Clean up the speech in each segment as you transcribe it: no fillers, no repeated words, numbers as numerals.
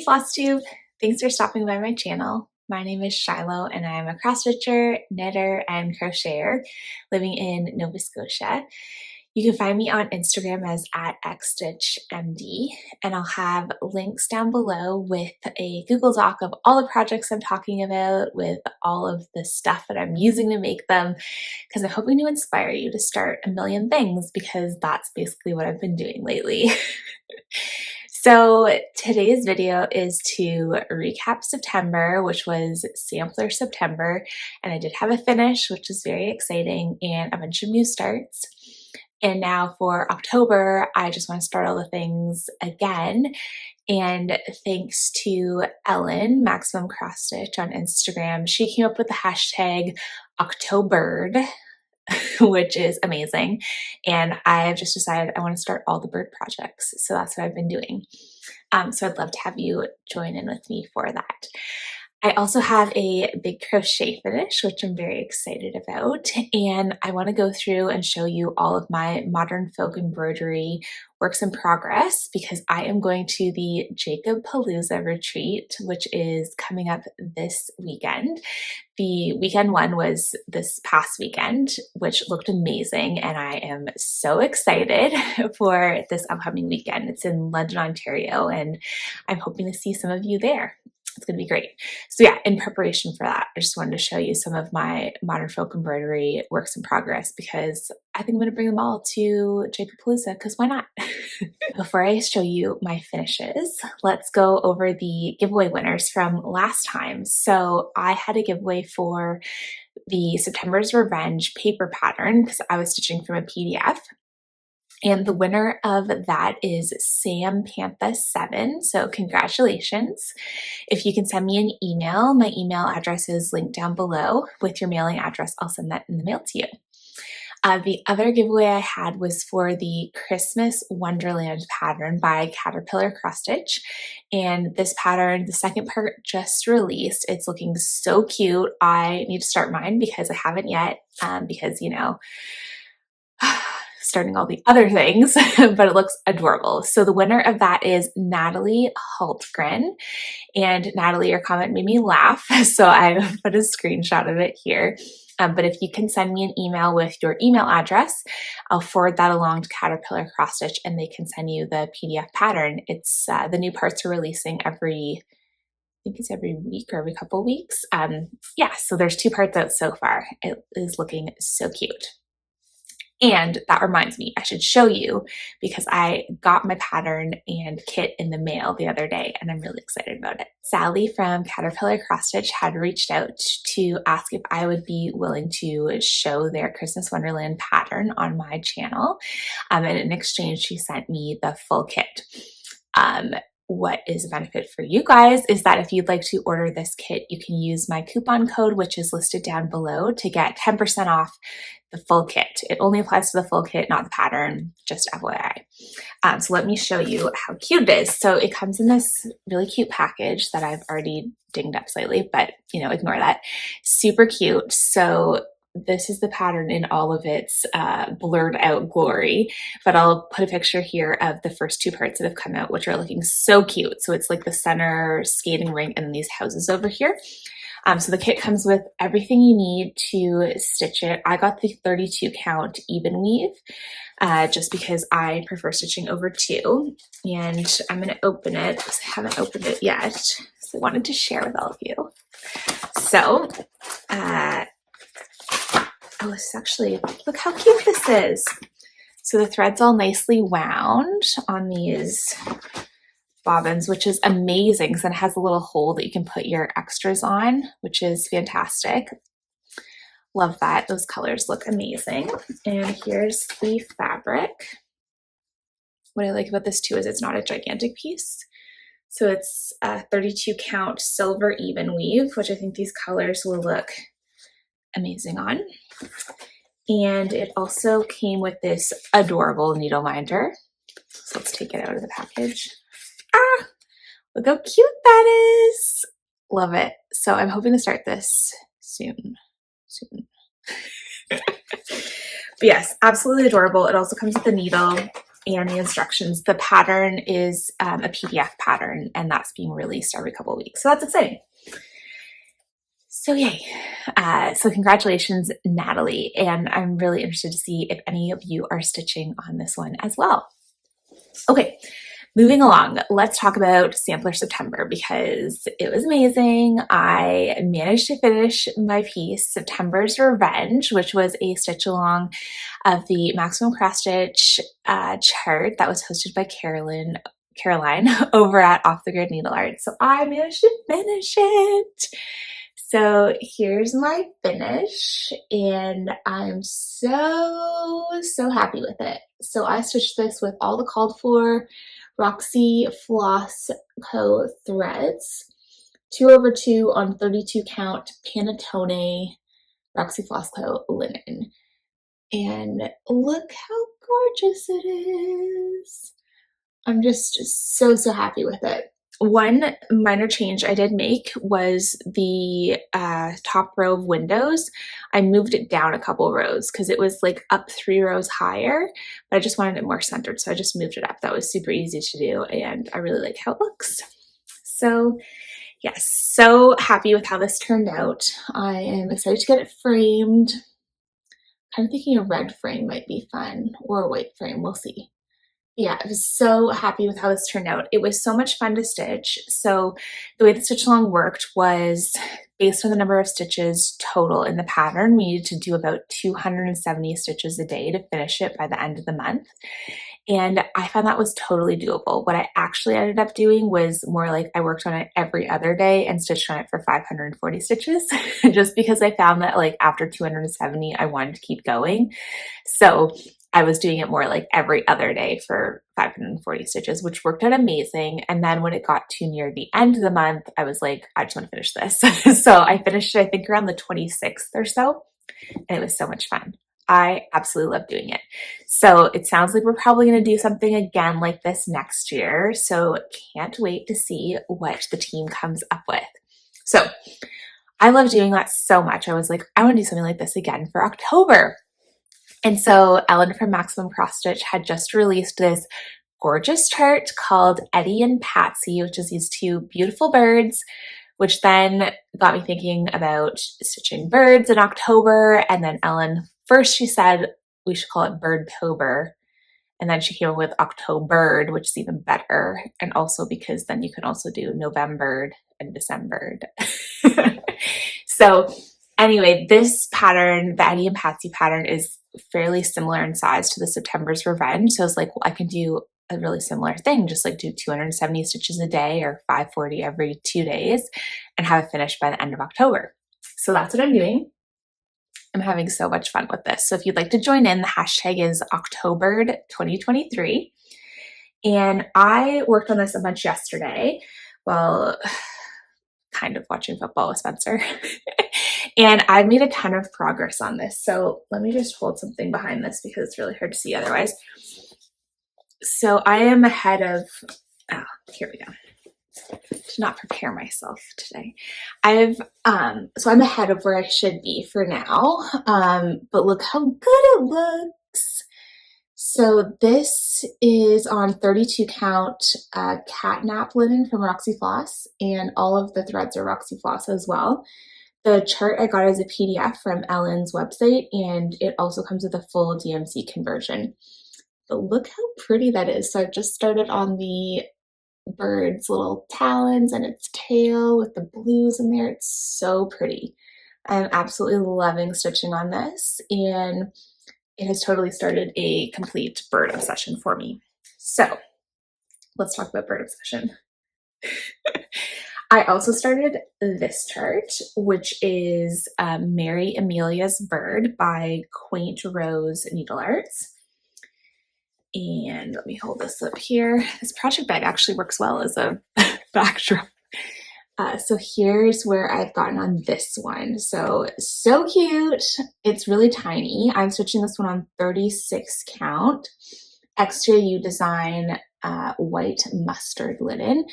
Flosstube! Thanks for stopping by my channel. My name is Shiloh and I am a cross stitcher, knitter, and crocheter living in Nova Scotia. You can find me on Instagram as @Xstitchmd, and I'll have links down below with a Google Doc of all the projects I'm talking about, with all of the stuff that I'm using to make them, because I'm hoping to inspire you to start a million things, because that's basically what I've been doing lately. So today's video is to recap September, which was Sampler September, and I did have a finish, which is very exciting, and a bunch of new starts. And now for October, I just want to start all the things again. And thanks to Ellen, Maximum Cross Stitch on Instagram, she came up with the hashtag OfftheGridNeedlearts, which is amazing. And I've just decided I want to start all the bird projects. So that's what I've been doing. So I'd love to have you join in with me for that. I also have a big crochet finish, which I'm very excited about, and I want to go through and show you all of my modern folk embroidery works in progress, because I am going to the Jacob Palooza retreat, which is coming up this weekend. The weekend one was this past weekend, which looked amazing, and I am so excited for this upcoming weekend. It's in London, Ontario, and I'm hoping to see some of you there. It's going to be great. So yeah, in preparation for that, I just wanted to show you some of my modern folk embroidery works in progress, because I think I'm going to bring them all to Jacob Palooza, because why not? Before I show you my finishes, let's go over the giveaway winners from last time. So I had a giveaway for the September's Revenge paper pattern, because I was stitching from a PDF. And the winner of that is Sam Pantha 7. So congratulations. If you can send me an email, my email address is linked down below with your mailing address. I'll send that in the mail to you. The other giveaway I had was for the Christmas Wonderland pattern by Caterpillar Cross Stitch. And this pattern, the second part just released. It's looking so cute. I need to start mine because I haven't yet, because, you know, starting all the other things, but it looks adorable. So the winner of that is Natalie Hultgren. And Natalie, your comment made me laugh, so I put a screenshot of it here. But if you can send me an email with your email address, I'll forward that along to Caterpillar Cross Stitch, and they can send you the PDF pattern. It's the new parts are releasing every, I think it's every week or every couple weeks. Yeah, so there's 2 parts out so far. It is looking so cute. And that reminds me, I should show you, because I got my pattern and kit in the mail the other day, and I'm really excited about it. Sally from Caterpillar Cross Stitch had reached out to ask if I would be willing to show their Christmas Wonderland pattern on my channel. And in exchange, she sent me the full kit. What is a benefit for you guys is that if you'd like to order this kit, you can use my coupon code, which is listed down below, to get 10% off the full kit. It only applies to the full kit, not the pattern, just FYI. So let me show you how cute it is. So it comes in this really cute package that I've already dinged up slightly, but you know, ignore that. Super cute. So this is the pattern in all of its blurred out glory, but I'll put a picture here of the first 2 parts that have come out, which are looking so cute. So it's like the center skating rink and then these houses over here. So the kit comes with everything you need to stitch it. I got the 32 count even weave, just because I prefer stitching over 2. And I'm going to open it because I haven't opened it yet. So I wanted to share with all of you. So, oh, this is actually, look how cute this is. So the thread's all nicely wound on these bobbins, which is amazing because it has a little hole that you can put your extras on, which is fantastic. Love that. Those colors look amazing. And here's the fabric. What I like about this too is it's not a gigantic piece. So it's a 32 count silver even weave, which I think these colors will look amazing on. And it also came with this adorable needle minder. So let's take it out of the package. Ah, look how cute that is. Love it. So I'm hoping to start this soon. But yes, absolutely adorable. It also comes with a needle and the instructions. The pattern is a PDF pattern, and that's being released every couple of weeks. So that's exciting. So yay. So congratulations, Natalie. And I'm really interested to see if any of you are stitching on this one as well. Okay, moving along, let's talk about Sampler September because it was amazing. I managed to finish my piece, September's Revenge, which was a stitch along of the Maximum Cross Stitch chart that was hosted by Caroline over at OfftheGridNeedlearts. So I managed to finish it. So here's my finish, and I'm so happy with it. So I stitched this with all the called for Roxy Floss Co threads, 2/2 on 32 count Panettone Roxy Floss Co linen. And look how gorgeous it is. I'm just so happy with it. One minor change I did make was the top row of windows. I moved it down a couple rows because it was like up 3 rows higher, but I just wanted it more centered, so I just moved it up. That was super easy to do, and I really like how it looks. So yes, so happy with how this turned out. I am excited to get it framed. Kind of thinking a red frame might be fun, or a white frame, we'll see. Yeah, I was so happy with how this turned out. It was so much fun to stitch. So the way the stitch along worked was based on the number of stitches total in the pattern. We needed to do about 270 stitches a day to finish it by the end of the month. And I found that was totally doable. What I actually ended up doing was more like I worked on it every other day and stitched on it for 540 stitches, just because I found that like after 270, I wanted to keep going. So I was doing it more like every other day for 540 stitches, which worked out amazing. And then when it got too near the end of the month, I was like, I just want to finish this. So I finished it, I think around the 26th or so, and it was so much fun. I absolutely love doing it. So it sounds like we're probably going to do something again like this next year. So can't wait to see what the team comes up with. So I love doing that so much. I was like, I want to do something like this again for October. And so Ellen from Maximum Cross Stitch had just released this gorgeous chart called Eddie and Patsy, which is these two beautiful birds, which then got me thinking about stitching birds in October. And then Ellen, first she said we should call it BIRDTOBER. And then she came up with Octobird, which is even better. And also because then you can also do November and December. So anyway, this pattern, the Eddie and Patsy pattern, is fairly similar in size to the September's Revenge. So I was like, well, I can do a really similar thing, just like do 270 stitches a day or 540 every 2 days and have it finished by the end of October. So that's what I'm doing. I'm having so much fun with this. So if you'd like to join in, the hashtag is October2023. And I worked on this a bunch yesterday while kind of watching football with Spencer. And I've made a ton of progress on this. So let me just hold something behind this because it's really hard to see otherwise. So I am ahead of, here we go. To not prepare myself today. So I'm ahead of where I should be for now. But look how good it looks. So this is on 32 count catnap linen from Roxy Floss, and all of the threads are Roxy Floss as well. The chart I got as a PDF from Ellen's website, and it also comes with a full DMC conversion. But look how pretty that is. So I've just started on the bird's little talons and its tail with the blues in there. It's so pretty. I'm absolutely loving stitching on this, and it has totally started a complete bird obsession for me. So let's talk about bird obsession. I also started this chart, which is Mary Amelia's Bird by Quaint Rose Needle Arts. And let me hold this up here. This project bag actually works well as a backdrop. So here's where I've gotten on this one. So cute. It's really tiny. I'm switching this one on 36 count. Extra U design white mustard linen.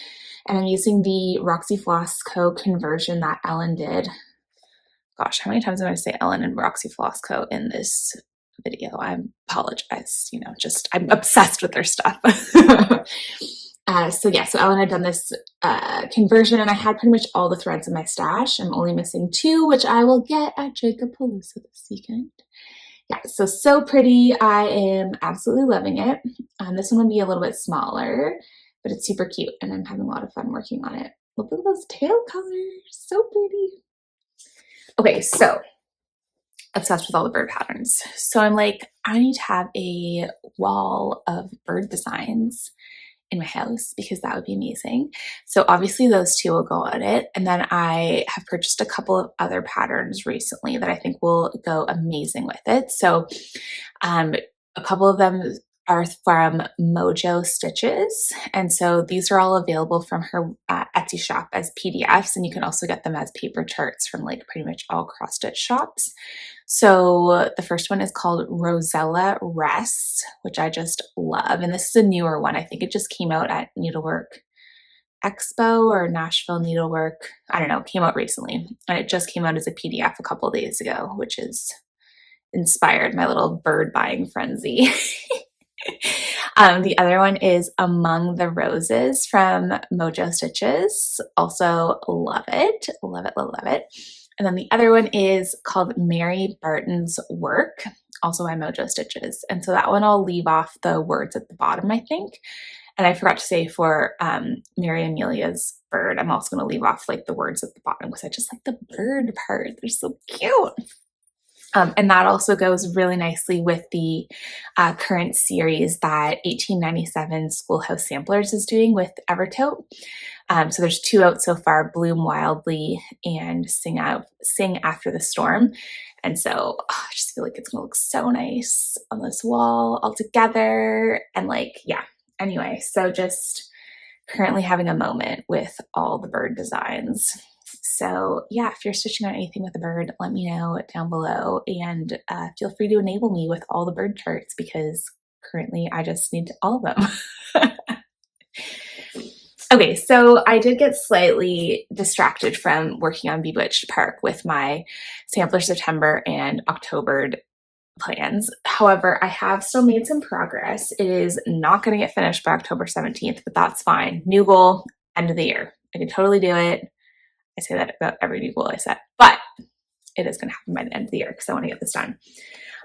And I'm using the Roxy Floss Co. conversion that Ellen did. Gosh, how many times am I going to say Ellen and Roxy Floss Co. in this video. I apologize, you know, just I'm obsessed with their stuff. So Ellen had done this conversion, and I had pretty much all the threads in my stash. I'm only missing 2, which I will get at Jacobpalooza this weekend. Yeah, so pretty. I am absolutely loving it. This one will be a little bit smaller, but it's super cute, and I'm having a lot of fun working on it. Look at those tail colors, so pretty. Okay, so obsessed with all the bird patterns. So I'm like, I need to have a wall of bird designs in my house because that would be amazing. So obviously those 2 will go on it. And then I have purchased a couple of other patterns recently that I think will go amazing with it. So a couple of them are from Mojo Stitches. And so these are all available from her Etsy shop as PDFs. And you can also get them as paper charts from like pretty much all cross stitch shops. So the first one is called Rosella Rest, which I just love. And this is a newer one. I think it just came out at Needlework Expo or Nashville Needlework. I don't know, it came out recently. And it just came out as a PDF a couple of days ago, which is inspired my little bird buying frenzy. The other one is Among the Roses from Mojo Stitches. Also love it. Love it, love, love it. And then the other one is called Mary Barton's Work, also by Mojo Stitches. And so that one I'll leave off the words at the bottom, I think. And I forgot to say for Mary Amelia's bird, I'm also going to leave off like the words at the bottom because I just like the bird part. They're so cute. And that also goes really nicely with the current series that 1897 Schoolhouse Samplers is doing with Evertote. So there's 2 out so far, Bloom Wildly and Sing After the Storm. And so I just feel like it's gonna look so nice on this wall all together. And like, yeah, anyway, so just currently having a moment with all the bird designs. So yeah, if you're stitching on anything with a bird, let me know down below, and feel free to enable me with all the bird charts because currently I just need all of them. Okay, so I did get slightly distracted from working on Bewitched Park with my sampler September and October plans. However, I have still made some progress. It is not going to get finished by October 17th, but that's fine. New goal, end of the year. I can totally do it. I say that about every new goal I set, but it is going to happen by the end of the year because I want to get this done.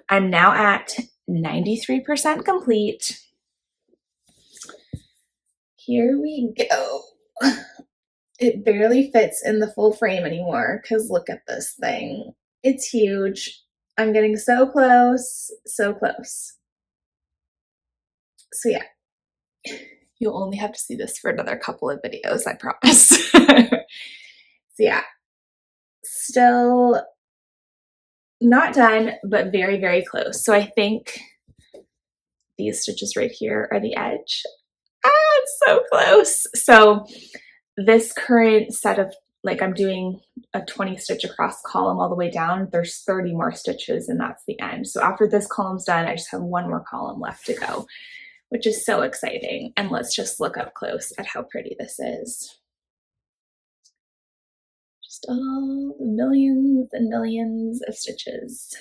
I'm now at 93% complete. Here we go. It barely fits in the full frame anymore because look at this thing. It's huge. I'm getting so close, so close. So yeah, you'll only have to see this for another couple of videos, I promise. So yeah, still not done, but very, very close. So I think these stitches right here are the edge. It's so close. So this current set of, like, I'm doing a 20 stitch across column all the way down. There's 30 more stitches and that's the end. So after this column's done, I just have 1 more column left to go, which is so exciting. And let's just look up close at how pretty this is. Just all the millions and millions of stitches.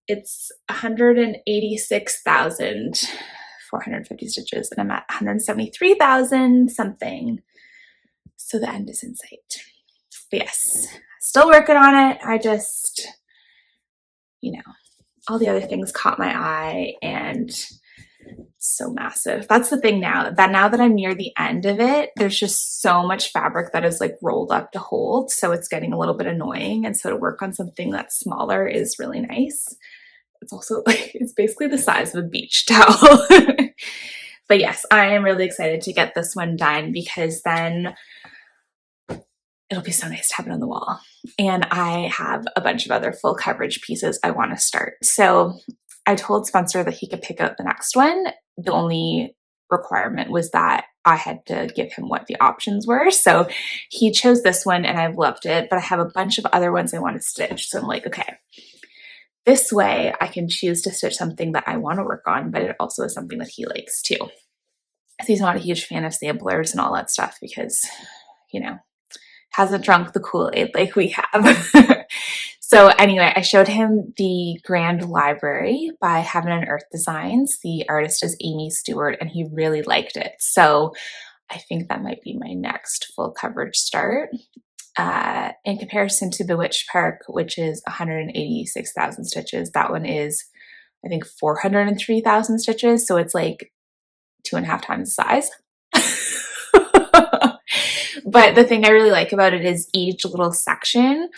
It's 186,450 stitches and I'm at 173,000 something. So the end is in sight. But yes, still working on it. I just, you know, all the other things caught my eye and so massive. That's the thing now that I'm near the end of it, there's just so much fabric that is like rolled up to hold. So it's getting a little bit annoying. And so to work on something that's smaller is really nice. It's also like, it's basically the size of a beach towel. But yes, I am really excited to get this one done because then it'll be so nice to have it on the wall. And I have a bunch of other full coverage pieces I want to start. So I told Spencer that he could pick out the next one. The only requirement was that I had to give him what the options were. So he chose this one and I've loved it, but I have a bunch of other ones I want to stitch. So I'm like, okay, this way I can choose to stitch something that I want to work on, but it also is something that he likes too. So he's not a huge fan of samplers and all that stuff because, you know, hasn't drunk the Kool-Aid like we have. So anyway, I showed him the Grand Library by Heaven and Earth Designs. The artist is Amy Stewart, and he really liked it. So I think that might be my next full coverage start. In comparison to Bewitched Park, which is 186,000 stitches, that one is, I think, 403,000 stitches. So it's like 2.5 times the size. But the thing I really like about it is each little section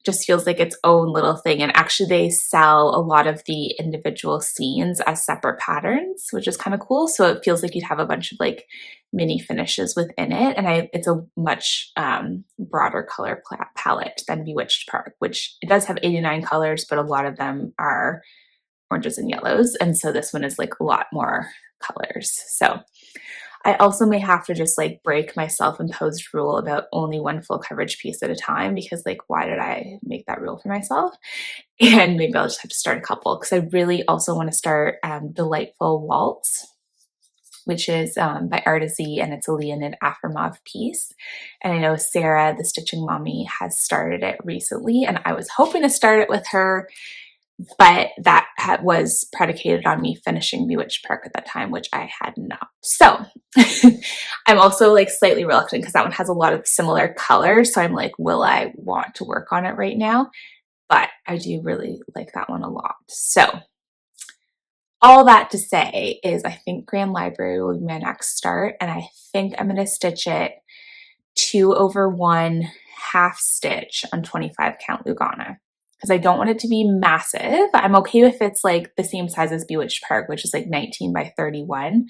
just feels like its own little thing. And actually they sell a lot of the individual scenes as separate patterns, which is kind of cool. So it feels like you'd have a bunch of like mini finishes within it. And it's a much broader color palette than Bewitched Park, which it does have 89 colors, but a lot of them are oranges and yellows. And so this one is like a lot more colors. So I also may have to just like break my self-imposed rule about only one full coverage piece at a time, because like, why did I make that rule for myself? And maybe I'll just have to start a couple, because I really also want to start Delightful Waltz, which is by Artisy, and it's a Leonid Afromov piece. And I know Sarah, the Stitching Mommy, has started it recently, and I was hoping to start it with her, but that was predicated on me finishing Bewitched Park at that time, which I had not. So I'm also like slightly reluctant because that one has a lot of similar colors. So I'm like, will I want to work on it right now? But I do really like that one a lot. So all that to say is I think Grand Library will be my next start. And I think I'm going to stitch it 2/1 half stitch on 25 count Lugana, because I don't want it to be massive. I'm okay if it's like the same size as Bewitched Park, which is like 19 by 31.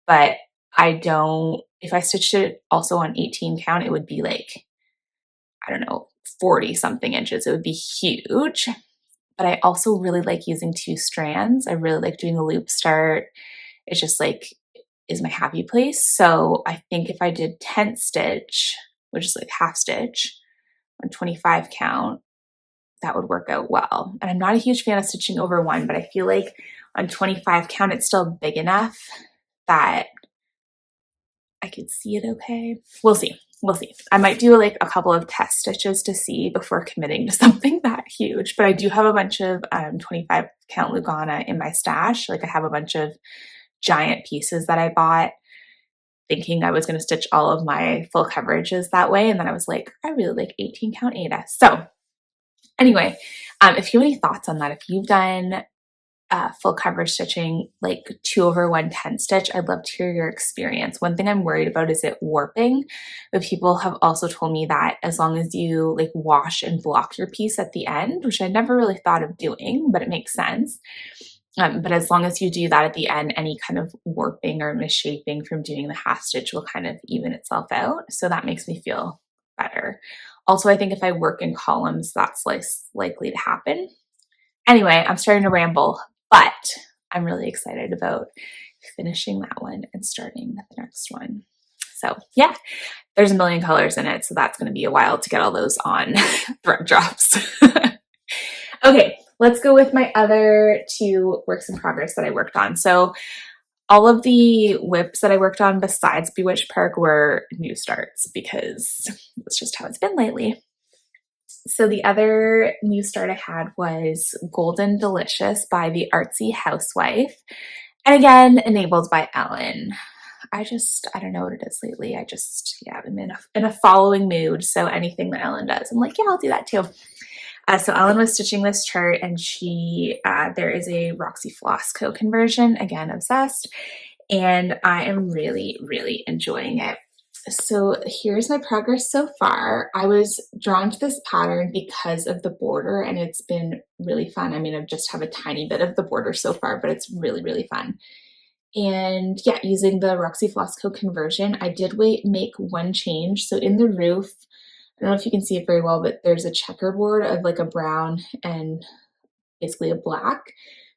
But I don't, if I stitched it also on 18 count, it would be like, I don't know, 40 something inches. It would be huge. But I also really like using 2 strands. I really like doing a loop start. It's just like, is my happy place. So I think if I did 10 stitch, which is like half stitch on 25 count, that would work out well. And I'm not a huge fan of stitching over 1, but I feel like on 25 count, it's still big enough that I could see it okay. We'll see. We'll see. I might do like a couple of test stitches to see before committing to something that huge, but I do have a bunch of 25 count Lugana in my stash. Like I have a bunch of giant pieces that I bought thinking I was going to stitch all of my full coverages that way. And then I was like, I really like 18 count Ada. So anyway, if you have any thoughts on that, if you've done full coverage stitching, like 2/1 10 stitch, I'd love to hear your experience. One thing I'm worried about is it warping, but people have also told me that as long as you like wash and block your piece at the end, which I never really thought of doing, but it makes sense. But as long as you do that at the end, any kind of warping or misshaping from doing the half stitch will kind of even itself out. So that makes me feel better. Also, I think if I work in columns, that's less likely to happen. Anyway, I'm starting to ramble, but I'm really excited about finishing that one and starting the next one. So yeah, there's a million colors in it, so that's going to be a while to get all those on thread drops. Okay, let's go with my other 2 works in progress that I worked on. So all of the whips that I worked on besides Bewitched Park were new starts, because that's just how it's been lately. So the other new start I had was Golden Delicious by the Artsy Housewife. And again, enabled by Ellen. I don't know what it is lately. I'm in a following mood. So anything that Ellen does, I'm like, yeah, I'll do that too. So Ellen was stitching this chart, and there is a Roxy Floss Co conversion, again, obsessed, and I am really, really enjoying it. So here's my progress so far. I was drawn to this pattern because of the border, and it's been really fun. I mean, I just have a tiny bit of the border so far, but it's really, really fun. And yeah, using the Roxy Floss Co conversion, I did make one change. So in the roof, I don't know if you can see it very well, but there's a checkerboard of like a brown and basically a black.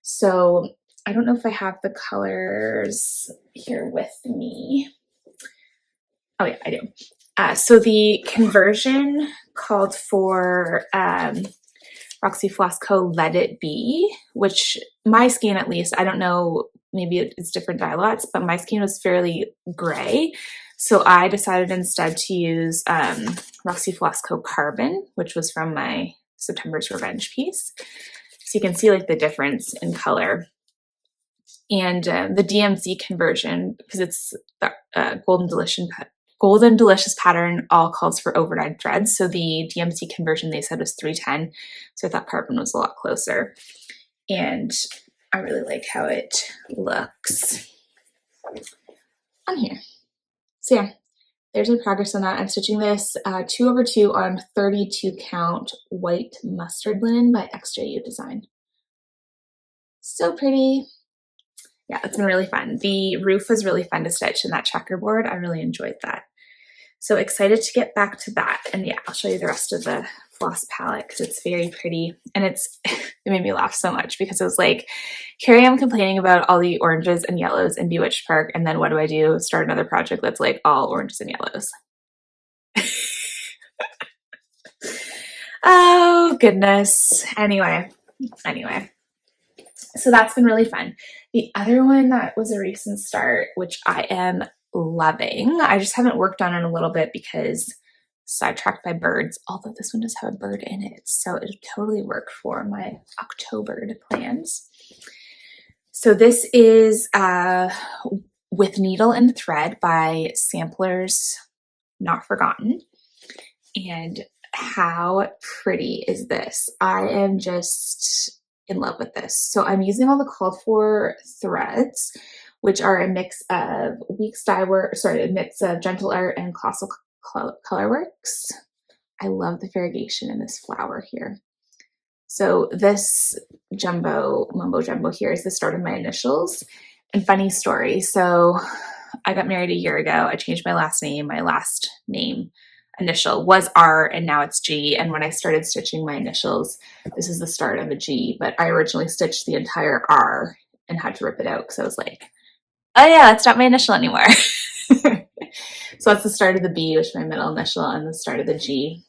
So I don't know if I have the colors here with me. Oh yeah, I do. So the conversion called for Roxy Floss Co. Let It Be, which my skein, at least, I don't know, maybe it's different dye lots, but my skein was fairly gray. So I decided instead to use Roxy Floss Co. Carbon, which was from my September's Revenge piece. So you can see like the difference in color. And the DMC conversion, because it's the Golden Delicious pattern, all calls for overdyed threads. So the DMC conversion they said was 310. So I thought carbon was a lot closer. And I really like how it looks on here. So yeah, there's my progress on that. I'm stitching this 2/2 on 32 count white mustard linen by XJU Design. So pretty. Yeah, it's been really fun. The roof was really fun to stitch, and that checkerboard, I really enjoyed that. So excited to get back to that. And yeah, I'll show you the rest of the floss palette because it's very pretty. And it made me laugh so much because it was like, here I am complaining about all the oranges and yellows in Bewitched Park. And then what do? Start another project that's like all oranges and yellows. Oh, goodness. Anyway. So that's been really fun. The other one that was a recent start, which I am loving. I just haven't worked on it a little bit because sidetracked by birds, although this one does have a bird in it. So it would totally work for my October plans. So this is With Needle and Thread by Samplers Not Forgotten. And how pretty is this? I am just in love with this. So I'm using all the called for threads, which are a mix of a mix of Gentle Art and Classical Colorworks. I love the variegation in this flower here. So this mumbo jumbo here is the start of my initials. And funny story, so I got married a year ago. I changed my last name. My last name initial was R and now it's G. And when I started stitching my initials, this is the start of a G, but I originally stitched the entire R and had to rip it out because I was like, oh yeah, that's not my initial anymore. So that's the start of the B, which is my middle initial, and the start of the G.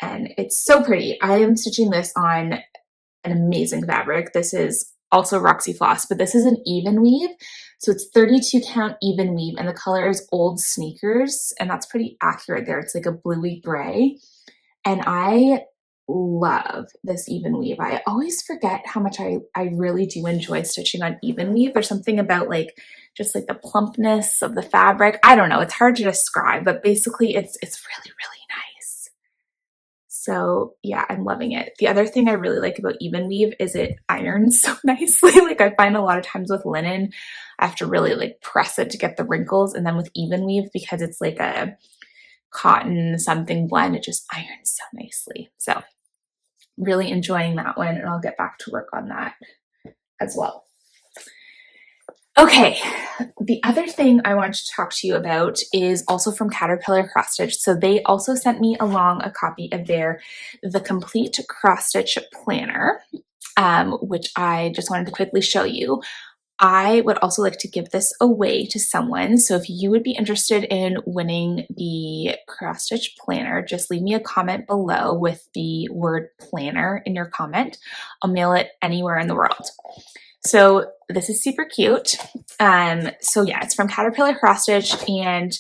And it's so pretty. I am stitching this on an amazing fabric. This is also Roxy Floss, but this is an even weave. So it's 32 count even weave, and the color is Old Sneakers, and that's pretty accurate there. It's like a bluey gray. And I love this even weave. I always forget how much I really do enjoy stitching on even weave. There's something about like just like the plumpness of the fabric. I don't know, it's hard to describe, but basically it's really, really nice. So yeah, I'm loving it. The other thing I really like about even weave is it irons so nicely. Like I find a lot of times with linen, I have to really like press it to get the wrinkles. And then with even weave, because it's like a cotton something blend, it just irons so nicely. So really enjoying that one, and I'll get back to work on that as well. Okay, the other thing I wanted to talk to you about is also from Caterpillar Cross Stitch. So they also sent me along a copy of the Complete Cross Stitch Planner, which I just wanted to quickly show you. I would also like to give this away to someone. So if you would be interested in winning the Cross Stitch Planner, just leave me a comment below with the word planner in your comment. I'll mail it anywhere in the world. So this is super cute. So yeah, it's from Caterpillar Cross Stitch and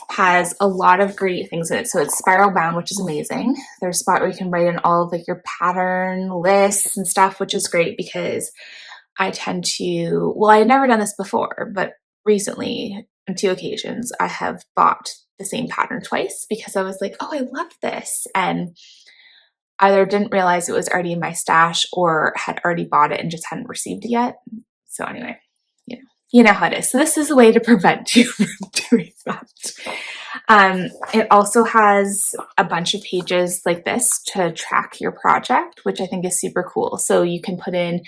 has a lot of great things in it. So it's spiral bound, which is amazing. There's a spot where you can write in all of like your pattern lists and stuff, which is great because I tend to, well, I had never done this before, but recently on 2 occasions, I have bought the same pattern twice because I was like, oh, I love this. And either didn't realize it was already in my stash or had already bought it and just hadn't received it yet. So anyway, you know how it is. So this is a way to prevent you from doing that. It also has a bunch of pages like this to track your project, which I think is super cool. So you can put in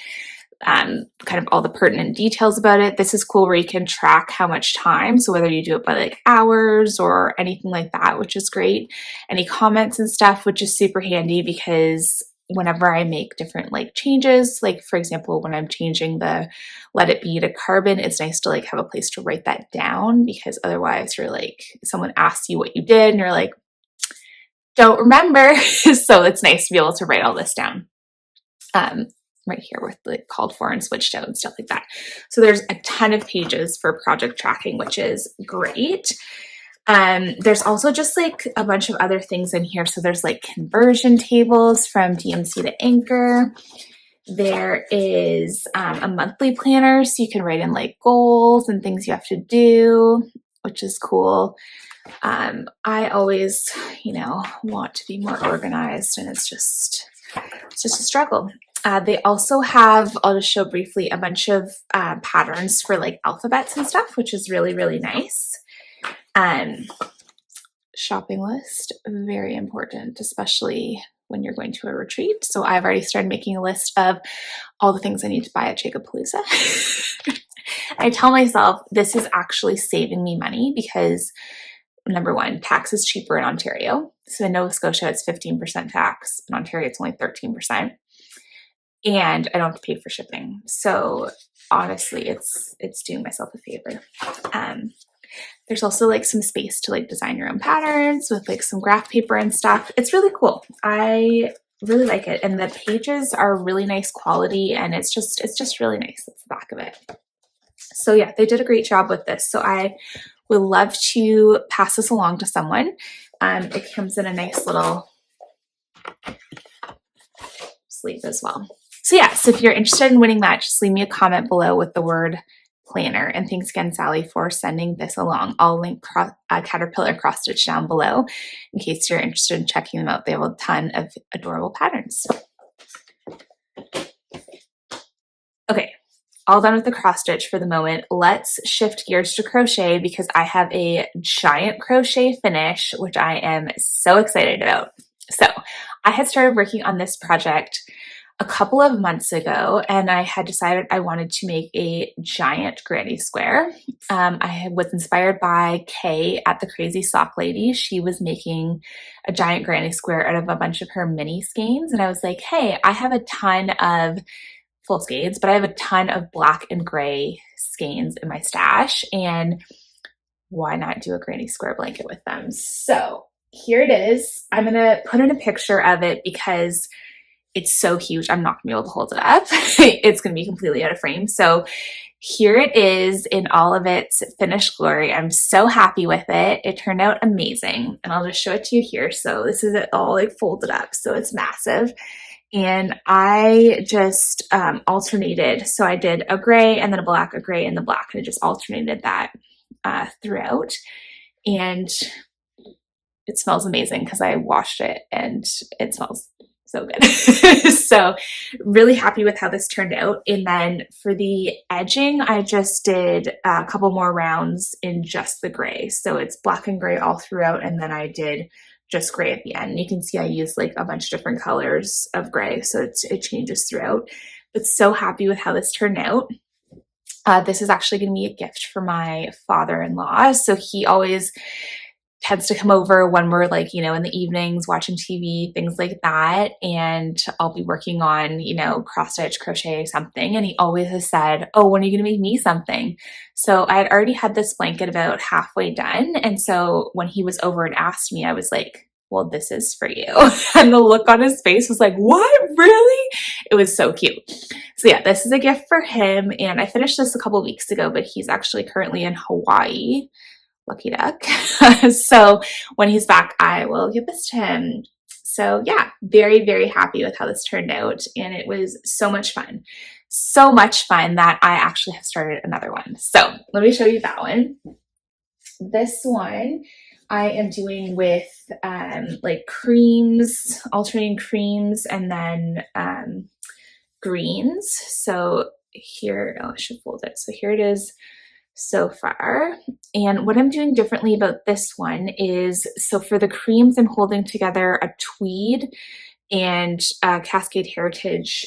kind of all the pertinent details about it. This is cool where you can track how much time. So whether you do it by like hours or anything like that, which is great. Any comments and stuff, which is super handy because whenever I make different like changes, like for example, when I'm changing the Let It Be to carbon, it's nice to like have a place to write that down because otherwise you're like, someone asks you what you did and you're like, don't remember. So it's nice to be able to write all this down. Right here with the called for and switched out and stuff like that. So there's a ton of pages for project tracking, which is great. There's also just like a bunch of other things in here. So there's like conversion tables from DMC to Anchor. There is a monthly planner, so you can write in like goals and things you have to do, which is cool. I always, want to be more organized, and it's just a struggle. They also have, I'll just show briefly, a bunch of patterns for like alphabets and stuff, which is really, really nice. Shopping list, very important, especially when you're going to a retreat. So I've already started making a list of all the things I need to buy at Jacobpalooza. I tell myself this is actually saving me money because, number one, tax is cheaper in Ontario. So in Nova Scotia, it's 15% tax. In Ontario, it's only 13%. And I don't have to pay for shipping. So honestly, it's doing myself a favor. There's also like some space to like design your own patterns with like some graph paper and stuff. It's really cool. I really like it. And the pages are really nice quality, and it's just really nice. That's the back of it. So yeah, they did a great job with this. So I would love to pass this along to someone. It comes in a nice little sleeve as well. So yeah, so if you're interested in winning that, just leave me a comment below with the word planner. And thanks again, Sally, for sending this along. I'll link Caterpillar Cross Stitch down below in case you're interested in checking them out. They have a ton of adorable patterns. Okay, all done with the cross stitch for the moment. Let's shift gears to crochet because I have a giant crochet finish, which I am so excited about. So I had started working on this project a couple of months ago, and I had decided I wanted to make a giant granny square. I was inspired by Kay at the Crazy Sock Lady. She was making a giant granny square out of a bunch of her mini skeins, and I was like, hey, I have a ton of full skeins, but I have a ton of black and gray skeins in my stash, and why not do a granny square blanket with them? So here it is. I'm gonna put in a picture of it because it's so huge. I'm not gonna be able to hold it up. It's gonna be completely out of frame. So here it is in all of its finished glory. I'm so happy with it. It turned out amazing. And I'll just show it to you here. So this is it all like folded up. So it's massive. And I just alternated. So I did a gray and then a black, a gray and the black. And I just alternated that throughout. And it smells amazing because I washed it and it smells so good. So really happy with how this turned out. And then for the edging, I just did a couple more rounds in just the gray. So it's black and gray all throughout. And then I did just gray at the end. You can see I used like a bunch of different colors of gray. So it changes throughout, but so happy with how this turned out. This is actually going to be a gift for my father-in-law. So he always tends to come over when we're like, in the evenings watching TV, things like that. And I'll be working on, cross stitch, crochet, something. And he always has said, oh, when are you going to make me something? So I had already had this blanket about halfway done. And so when he was over and asked me, I was like, well, this is for you. And the look on his face was like, what, really? It was so cute. So yeah, this is a gift for him. And I finished this a couple of weeks ago, but he's actually currently in Hawaii. Lucky duck. So when he's back, I will give this to him. So yeah, very, very happy with how this turned out. And it was so much fun. So much fun that I actually have started another one. So let me show you that one. This one I am doing with like creams, alternating creams, and then greens. So here, I should fold it. So here it is so far. And what I'm doing differently about this one is, so for the creams, I'm holding together a tweed and Cascade Heritage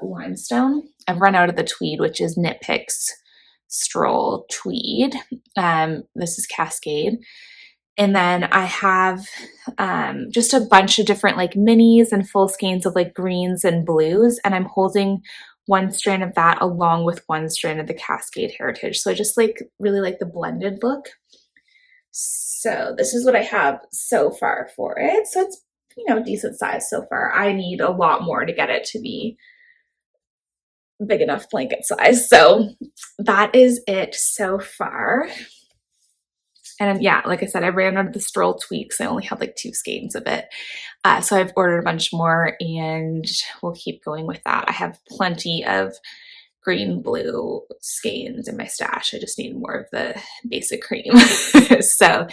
limestone. I've run out of the tweed, which is Knit Picks Stroll Tweed. This is Cascade. And then I have just a bunch of different like minis and full skeins of like greens and blues. And I'm holding one strand of that along with one strand of the Cascade Heritage. So I just really like the blended look. So this is what I have so far for it. So it's, decent size so far. I need a lot more to get it to be big enough blanket size. So that is it so far. And yeah, like I said, I ran out of the stroll tweaks. I only had like 2 skeins of it. So I've ordered a bunch more and we'll keep going with that. I have plenty of green blue skeins in my stash. I just need more of the basic cream. So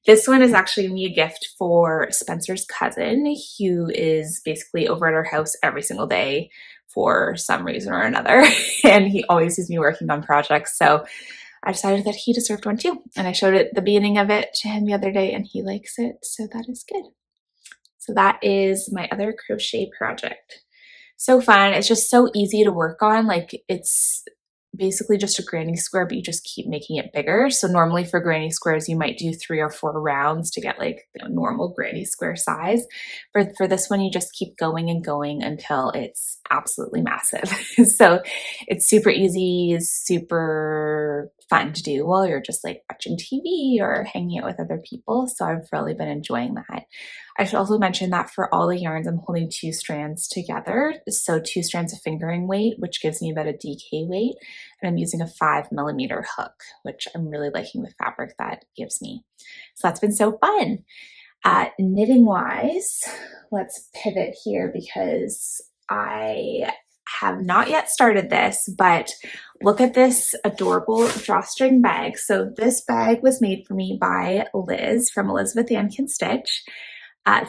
this one is actually gonna be a gift for Spencer's cousin, who is basically over at our house every single day for some reason or another. And he always sees me working on projects. So I decided that he deserved one too. And I showed it the beginning of it to him the other day and he likes it. So that is good. So that is my other crochet project. So fun. It's just so easy to work on. Like it's basically just a granny square, but you just keep making it bigger. So normally for granny squares, you might do 3 or 4 rounds to get like normal granny square size. For this one, you just keep going and going until it's absolutely massive. So it's super easy, super fun to do while you're just like watching TV or hanging out with other people. So I've really been enjoying that. I should also mention that for all the yarns, I'm holding 2 strands together. So 2 strands of fingering weight, which gives me about a DK weight. And I'm using a 5mm hook, which I'm really liking the fabric that gives me. So that's been so fun. Knitting wise, let's pivot here because I have not yet started this, but look at this adorable drawstring bag. So this bag was made for me by Liz from Elizabeth Ann Can Stitch.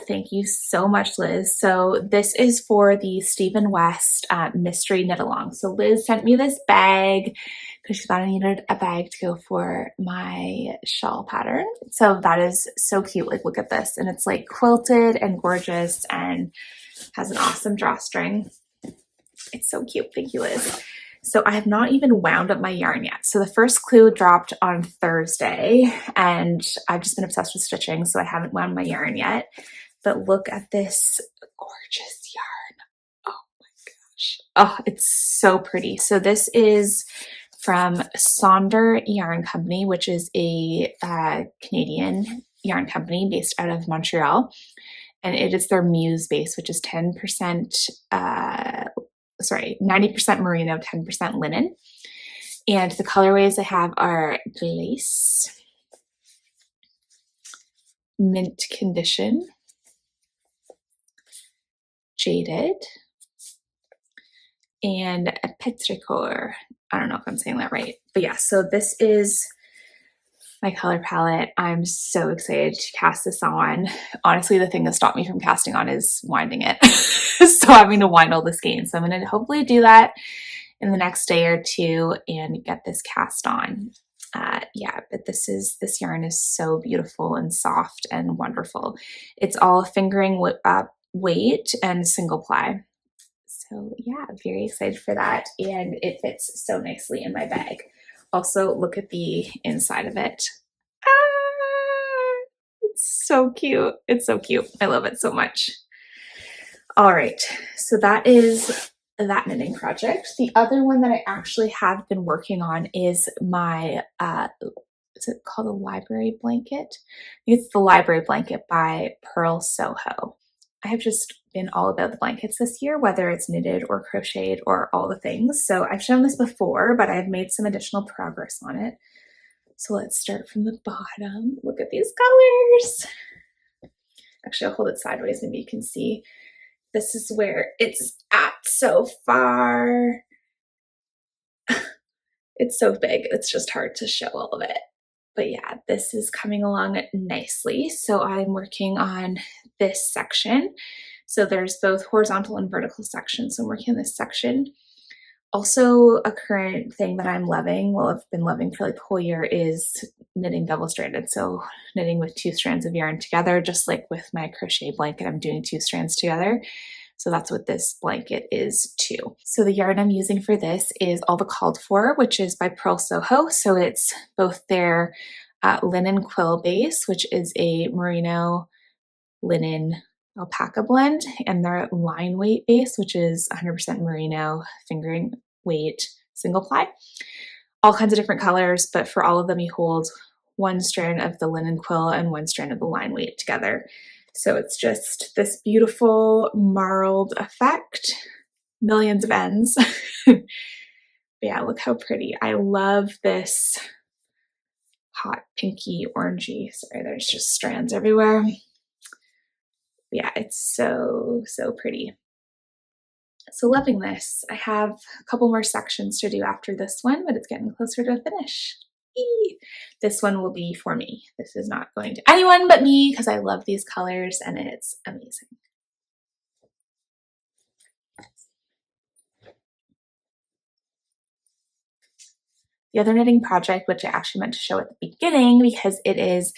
Thank you so much, Liz. So this is for the Stephen West Mystery Knitalong. So Liz sent me this bag because she thought I needed a bag to go for my shawl pattern. So that is so cute. Like, look at this. And it's like quilted and gorgeous and has an awesome drawstring. It's so cute. Thank you, Liz. So I have not even wound up my yarn yet. So the first clue dropped on Thursday and I've just been obsessed with stitching, so I haven't wound my yarn yet. But look at this gorgeous yarn. Oh my gosh. Oh, it's so pretty. So this is from Sonder Yarn Company, which is a Canadian yarn company based out of Montreal. And it is their Muse base, which is 90% merino, 10% linen. And the colorways I have are Glace, Mint Condition, Jaded, and a Petrichor. I don't know if I'm saying that right, but yeah, so this is my color palette. I'm so excited to cast this on. Honestly, the thing that stopped me from casting on is winding it. So having to wind all the skeins. So I'm going to hopefully do that in the next day or 2 and get this cast on. Yeah, but this yarn is so beautiful and soft and wonderful. It's all fingering weight and single ply. So yeah, very excited for that. And it fits so nicely in my bag. Also, look at the inside of it. It's so cute. It's so cute. I love it so much. All right, so that is that knitting project. The other one that I actually have been working on is my, is it called a library blanket? I think it's the library blanket by Purl Soho. I have just been all about the blankets this year, whether it's knitted or crocheted or all the things. So I've shown this before, but I've made some additional progress on it. So let's start from the bottom. Look at these colors. Actually, I'll hold it sideways. Maybe you can see. This is where it's at so far. It's so big. It's just hard to show all of it. But yeah, this is coming along nicely. So I'm working on this section. So there's both horizontal and vertical sections. So I'm working on this section. Also, a current thing that I'm loving, well, I've been loving for like the whole year, is knitting double-stranded. So knitting with 2 strands of yarn together, just like with my crochet blanket, I'm doing 2 strands together. So that's what this blanket is too. So the yarn I'm using for this is All the Called For, which is by Purl Soho. So it's both their linen quill base, which is a merino linen alpaca blend, and their line weight base, which is 100% merino fingering weight single ply. All kinds of different colors, but for all of them you hold 1 strand of the linen quill and 1 strand of the line weight together. So it's just this beautiful marled effect, millions of ends. Yeah, look how pretty. I love this hot pinky orangey. Sorry, there's just strands everywhere. Yeah, it's so pretty. So loving this. I have a couple more sections to do after this one, but it's getting closer to a finish. Eee! This one will be for me. This is not going to anyone but me because I love these colors and it's amazing. The other knitting project, which I actually meant to show at the beginning because it is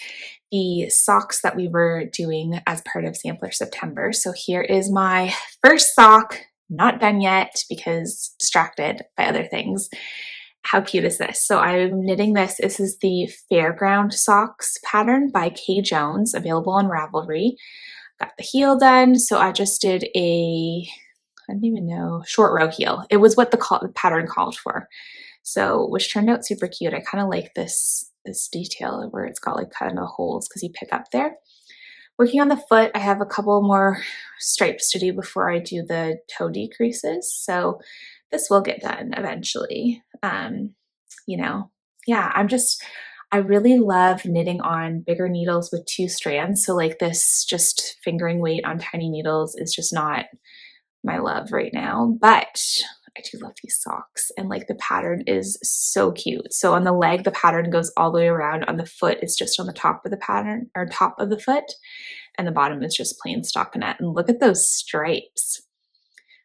the socks that we were doing as part of Sampler September. So here is my first sock, not done yet because distracted by other things. How cute is this? So I'm knitting this. This is the Fairground Socks pattern by Kay Jones, available on Ravelry. Got the heel done. So I just did a, I don't even know, short row heel. It was what the pattern called for. So, which turned out super cute. I kind of like this detail where it's got like kind of holes because you pick up there. Working on the foot, I have a couple more stripes to do before I do the toe decreases. So this will get done eventually. You know, yeah, I really love knitting on bigger needles with 2 strands. So like this just fingering weight on tiny needles is just not my love right now, but I do love these socks and like the pattern is so cute. So on the leg, the pattern goes all the way around. On the foot, it's just on the top of the pattern or top of the foot, and the bottom is just plain stockinette. And look at those stripes.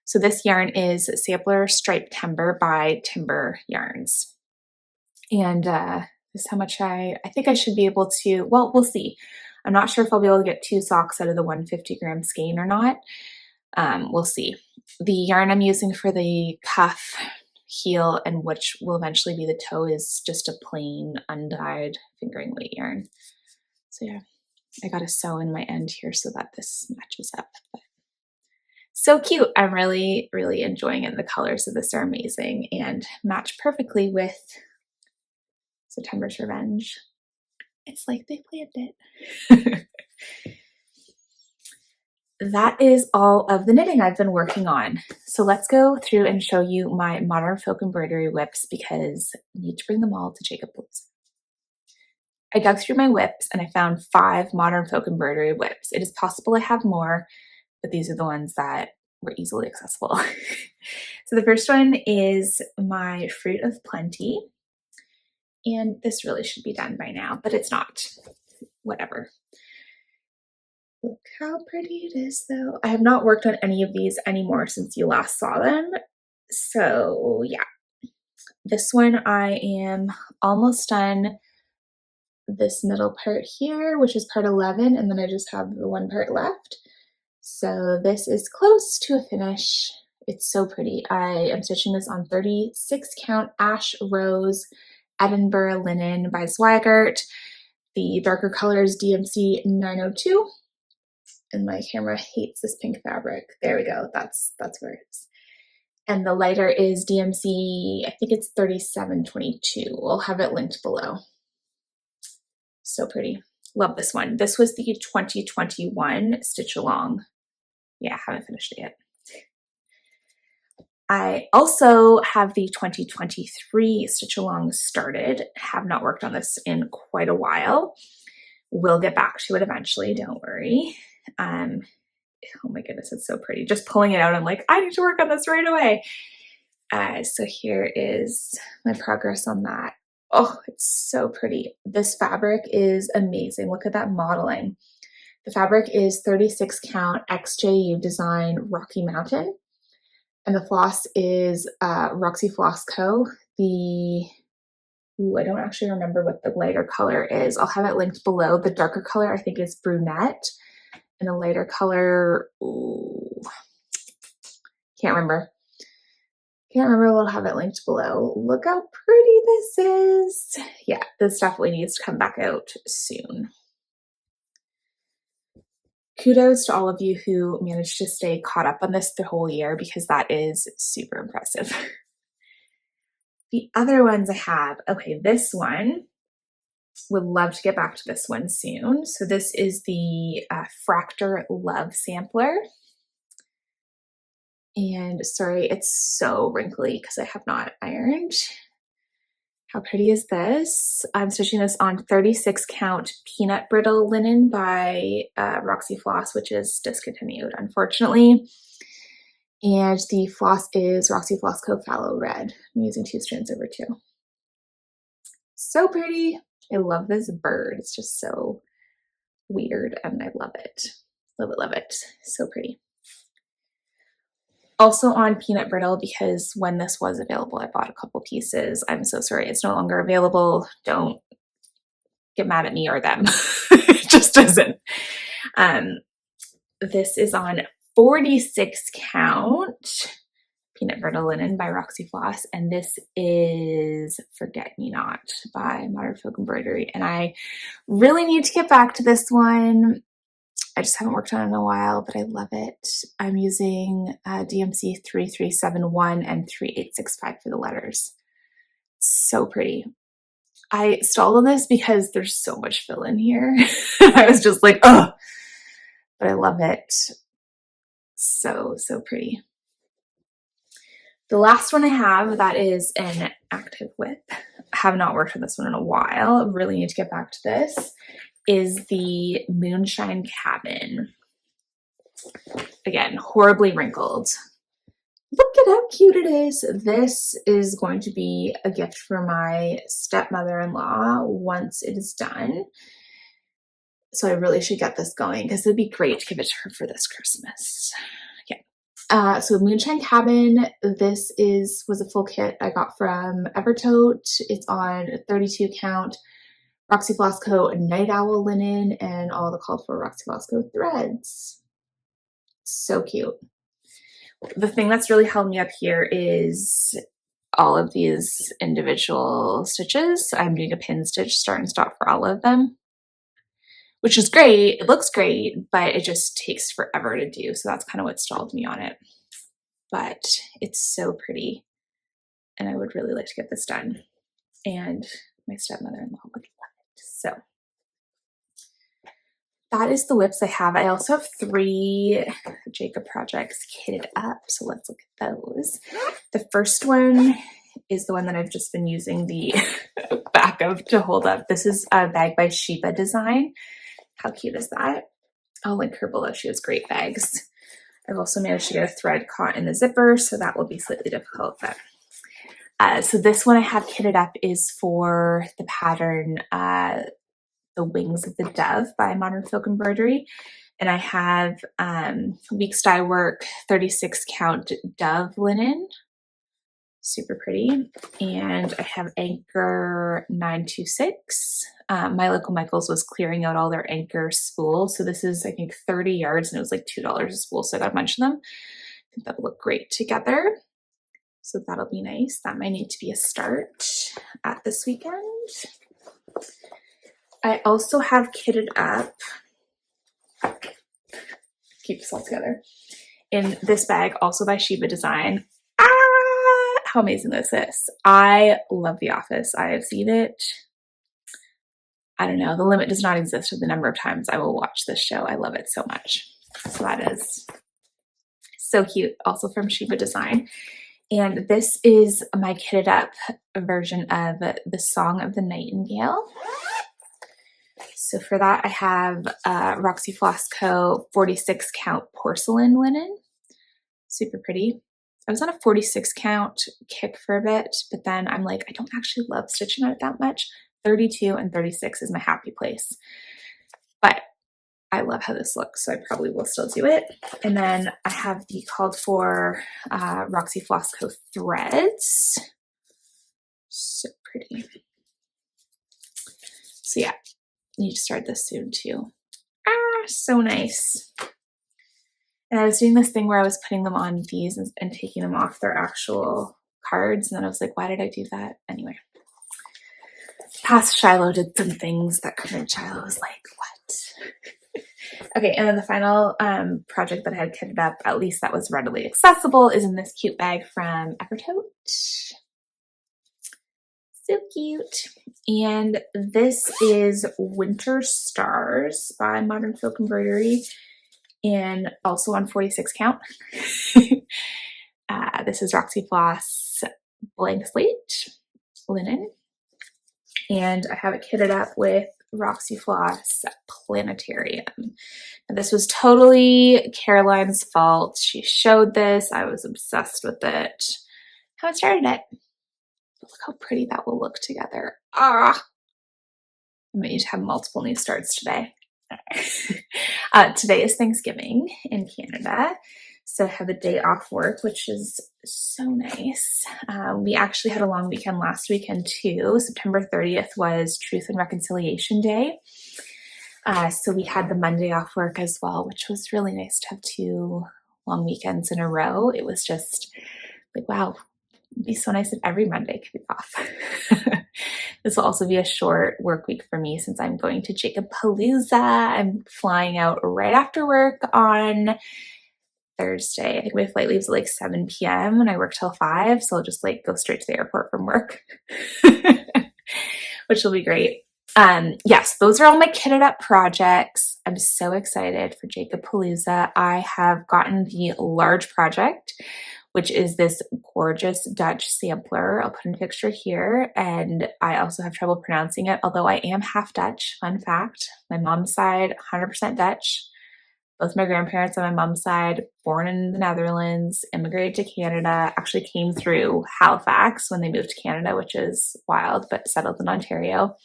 So this yarn is Sampler Striped Timber by Timber Yarns. And this is how much I think I should be able to, well, we'll see. I'm not sure if I'll be able to get 2 socks out of the 150 gram skein or not. We'll see. The yarn I'm using for the cuff, heel, and which will eventually be the toe is just a plain undyed fingering weight yarn. So yeah, I got to sew in my end here so that this matches up. But so cute. I'm really enjoying it. The colors of this are amazing and match perfectly with September's Revenge. It's like they planned it. That is all of the knitting I've been working on. So let's go through and show you my Modern Folk embroidery whips because I need to bring them all to Jacob Blues. I dug through my whips and I found 5 Modern Folk embroidery whips. It is possible I have more, but these are the ones that were easily accessible. So the first one is my Fruit of Plenty. And this really should be done by now, but it's not. Whatever. Look how pretty it is though. I have not worked on any of these anymore since you last saw them. So yeah, this one I am almost done this middle part here, which is part 11, and then I just have the one part left. So this is close to a finish. It's so pretty. I am stitching this on 36 count Ash Rose Edinburgh Linen by Zweigart. The darker color is DMC 902. And my camera hates this pink fabric. There we go. That's where it is. And the lighter is DMC, I think it's 3722. We'll have it linked below. So pretty. Love this one. This was the 2021 Stitch Along. Yeah, haven't finished it yet. I also have the 2023 Stitch Along started. Have not worked on this in quite a while. We'll get back to it eventually, don't worry. Oh my goodness, it's so pretty. Just pulling it out, I'm like, I need to work on this right away. So here is my progress on that. Oh, it's so pretty. This fabric is amazing. Look at that modeling. The fabric is 36 count XJU design Rocky Mountain. And the floss is Roxy Floss Co. I don't actually remember what the lighter color is. I'll have it linked below. The darker color I think is brunette. And the lighter color, can't remember. We'll have it linked below. Look how pretty this is. Yeah, this definitely needs to come back out soon. Kudos to all of you who managed to stay caught up on this the whole year because that is super impressive. The other ones I have, okay, this one, would love to get back to this one soon. So this is the Fractor Love Sampler. And sorry, it's so wrinkly because I have not ironed. How pretty is this? I'm stitching this on 36 count peanut brittle linen by Roxy Floss, which is discontinued, unfortunately. And the floss is Roxy Floss Co. Fallow Red. I'm using 2 strands over 2. So pretty. I love this bird. It's just so weird and I love it. Love it, love it. So pretty. Also on peanut brittle, because when this was available, I bought a couple pieces. I'm so sorry it's no longer available. Don't get mad at me or them. It just isn't. This is on 46 count peanut brittle linen by Roxy Floss, and this is Forget Me Not by Modern Folk Embroidery. And I really need to get back to this one. I just haven't worked on it in a while, but I love it. I'm using DMC 3371 and 3865 for the letters. So pretty. I stalled on this because there's so much fill in here. I was just like, oh, but I love it. So, so pretty. The last one I have that is an active whip. I have not worked on this one in a while. Really need to get back to this. Is the Moonshine Cabin. Again, horribly wrinkled. Look at how cute it is. This is going to be a gift for my stepmother-in-law once it is done. So I really should get this going because it'd be great to give it to her for this Christmas. Okay. So Moonshine Cabin, this was a full kit I got from Evertote. It's on 32 count Roxy Floss Co. Night Owl linen and all the called for Roxy Floss Co. threads. So cute. The thing that's really held me up here is all of these individual stitches. I'm doing a pin stitch start and stop for all of them, which is great. It looks great, but it just takes forever to do. So that's kind of what stalled me on it. But it's so pretty and I would really like to get this done. And my stepmother-in-law would love it. So that is the whips I have. I also have 3 Jacob projects kitted up. So let's look at those. The first one is the one that I've just been using the back of to hold up. This is a bag by Sheba Design. How cute is that? I'll link her below. She has great bags. I've also managed to get a thread caught in the zipper, so that will be slightly difficult. But so this one I have kitted up is for the pattern The Wings of the Dove by Modern Folk Embroidery. And I have Weeks Dye Work 36 count dove linen. Super pretty. And I have Anchor 926. My local Michaels was clearing out all their Anchor spools. So this is, I think, 30 yards and it was like $2 a spool. So I got a bunch of them. I think that'll look great together. So that'll be nice. That might need to be a start at this weekend. I also have kitted up, keep this all together, in this bag, also by Sheba Design. How amazing is this? I love The Office. I have seen it. I don't know. The limit does not exist with the number of times I will watch this show. I love it so much. So that is so cute. Also from Sheba Design. And this is my kitted up version of The Song of the Nightingale. So for that, I have Roxy Floss Co. 46 count porcelain linen. Super pretty. I was on a 46 count kick for a bit, but then I'm like, I don't actually love stitching on it that much. 32 and 36 is my happy place. But I love how this looks, so I probably will still do it. And then I have the called for Roxy Floss Co. threads. So pretty. So yeah, I need to start this soon too. So nice. And I was doing this thing where I was putting them on these and taking them off their actual cards. And then I was like, why did I do that? Anyway, past Shiloh did some things that current Shiloh was like, what? Okay, and then the final project that I had kitted up, at least that was readily accessible, is in this cute bag from Evertote. So cute. And this is Winter Stars by Modern Folk Embroidery, and also on 46 count. This is Roxy Floss Blank Slate linen. and I have it kitted up with Roxy Floss Planetarium. And this was totally Caroline's fault. She showed this. I was obsessed with it. Haven't started it. Look how pretty that will look together. Ah, I might need to have multiple new starts today. Today is Thanksgiving in Canada, so I have a day off work, which is so nice. We actually had a long weekend last weekend too. September 30th was Truth and Reconciliation Day. So we had the Monday off work as well, which was really nice to have 2 long weekends in a row. It was just like, wow, it'd be so nice if every Monday could be off. This will also be a short work week for me since I'm going to Jacobpalooza. I'm flying out right after work on Thursday. I think my flight leaves at like 7 p.m. and I work till 5, so I'll just like go straight to the airport from work, which will be great. Yes, those are all my kitted up projects. I'm so excited for Jacobpalooza. I have gotten the large project, which is this gorgeous Dutch sampler. I'll put in a picture here, and I also have trouble pronouncing it, although I am half Dutch. Fun fact, my mom's side, 100% Dutch. Both my grandparents on my mom's side, born in the Netherlands, immigrated to Canada, actually came through Halifax when they moved to Canada, which is wild, but settled in Ontario.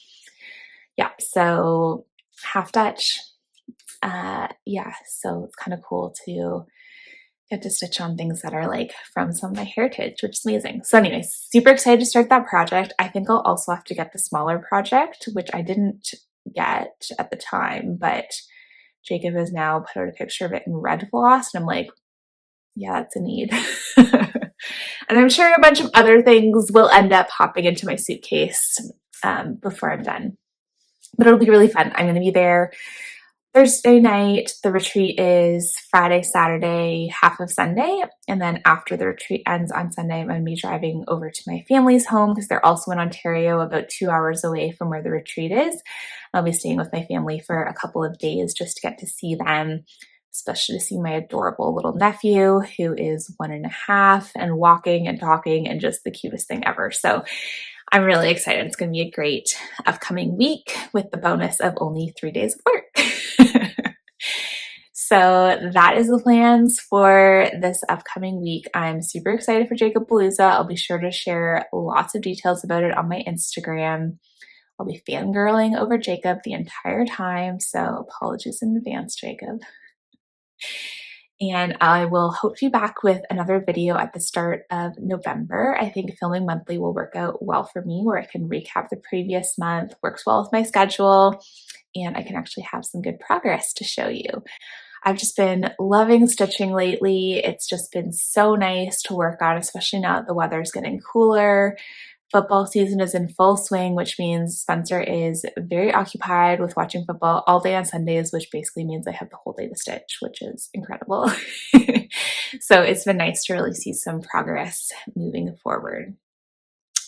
Yeah, so half Dutch. Yeah, so it's kind of cool to get to stitch on things that are like from some of my heritage, which is amazing. So anyway, super excited to start that project. I think I'll also have to get the smaller project, which I didn't get at the time, but Jacob has now put out a picture of it in red floss, and I'm like, yeah, that's a need. And I'm sure a bunch of other things will end up hopping into my suitcase before I'm done. But it'll be really fun. I'm going to be there Thursday night. The retreat is Friday, Saturday, half of Sunday. And then after the retreat ends on Sunday, I'm going to be driving over to my family's home because they're also in Ontario, about 2 hours away from where the retreat is. I'll be staying with my family for a couple of days just to get to see them, especially to see my adorable little nephew who is 1.5 and walking and talking and just the cutest thing ever. So I'm really excited. It's going to be a great upcoming week with the bonus of only 3 days of work. So that is the plans for this upcoming week. I'm super excited for Jacobpalooza. I'll be sure to share lots of details about it on my Instagram. I'll be fangirling over Jacob the entire time, so apologies in advance, Jacob. And I will hope to be back with another video at the start of November. I think filming monthly will work out well for me, where I can recap the previous month, works well with my schedule, and I can actually have some good progress to show you. I've just been loving stitching lately. It's just been so nice to work on, especially now that the weather's getting cooler. Football season is in full swing, which means Spencer is very occupied with watching football all day on Sundays, which basically means I have the whole day to stitch, which is incredible. So it's been nice to really see some progress moving forward.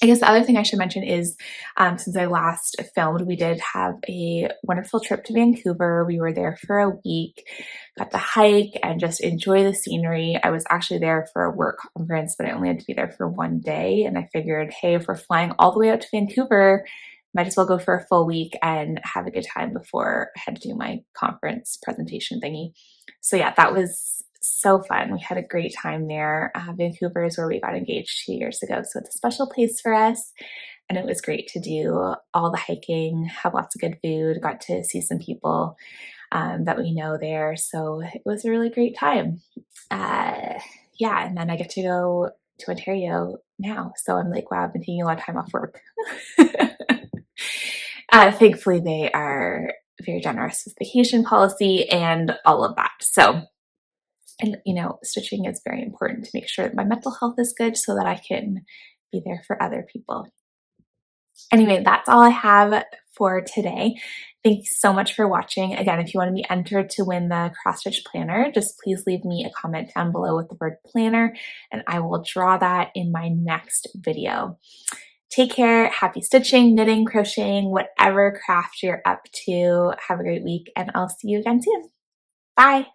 I guess the other thing I should mention is since I last filmed, we did have a wonderful trip to Vancouver. We were there for a week, got to hike and just enjoy the scenery. I was actually there for a work conference, but I only had to be there for 1 day. And I figured, hey, if we're flying all the way out to Vancouver, might as well go for a full week and have a good time before I had to do my conference presentation thingy. So yeah, that was so fun. We had a great time there. Vancouver is where we got engaged 2 years ago, so it's a special place for us. And it was great to do all the hiking, have lots of good food, got to see some people that we know there. So it was a really great time. Yeah, and then I get to go to Ontario now. So I'm like, wow, I've been taking a lot of time off work. Thankfully, they are very generous with vacation policy and all of that. So, and you know, stitching is very important to make sure that my mental health is good so that I can be there for other people. Anyway, that's all I have for today. Thanks so much for watching. Again, if you want to be entered to win the Crossstitch Planner, just please leave me a comment down below with the word planner, and I will draw that in my next video. Take care, happy stitching, knitting, crocheting, whatever craft you're up to. Have a great week, and I'll see you again soon. Bye.